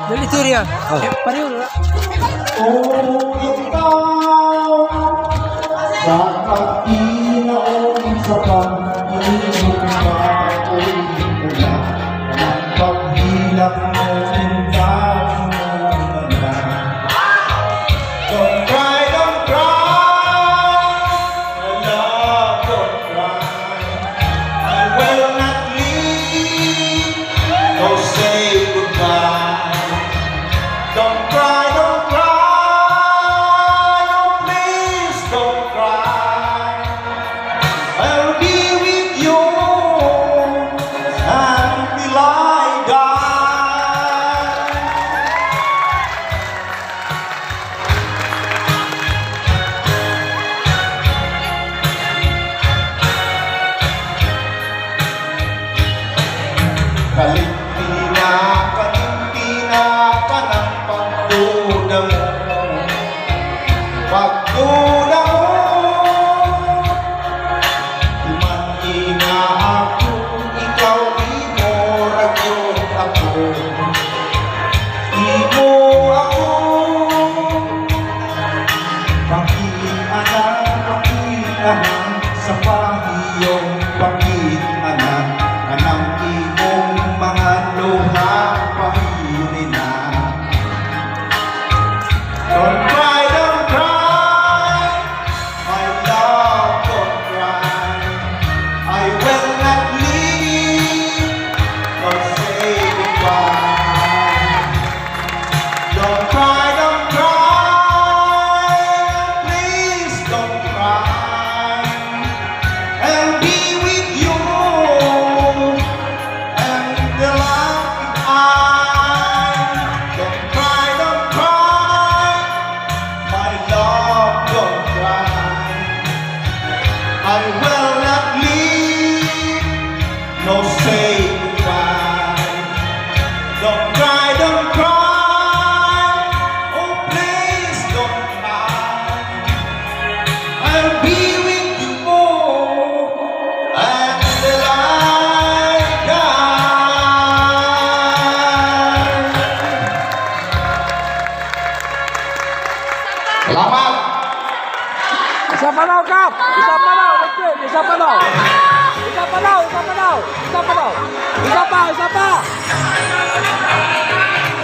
Dali Surya. Pareho na. Kung ikaw nakakinaon sa pag-ibig patuloy mo na ang paghilak mo hintay mo na. Don't cry, don't cry, my love, don't cry. I will not leave, no say goodbye. Don't cry, don't cry, oh please don't cry. I'll be with you until I die. Kalintina ka ng pagduda mo. Pagduda mo, tumanina ako, ikaw di mo ragyot ako. Di mo ako pakinanan sa pahiyong pakinanan anang imong mga luha pahiyunin na. Don't cry, my love, don't cry. I will not leave, nor say goodbye. Don't cry, please don't cry. I'll be with you until don't cry, my love, don't cry. I will not leave, no say goodbye. Don't cry, oh please don't cry. I'll be with you until I die. Selamat. Isa pa daw, Kap! Isa pa daw! Isa pa daw! Isa pa daw! Isa pa daw! Isa pa daw! Isa pa! Isa pa!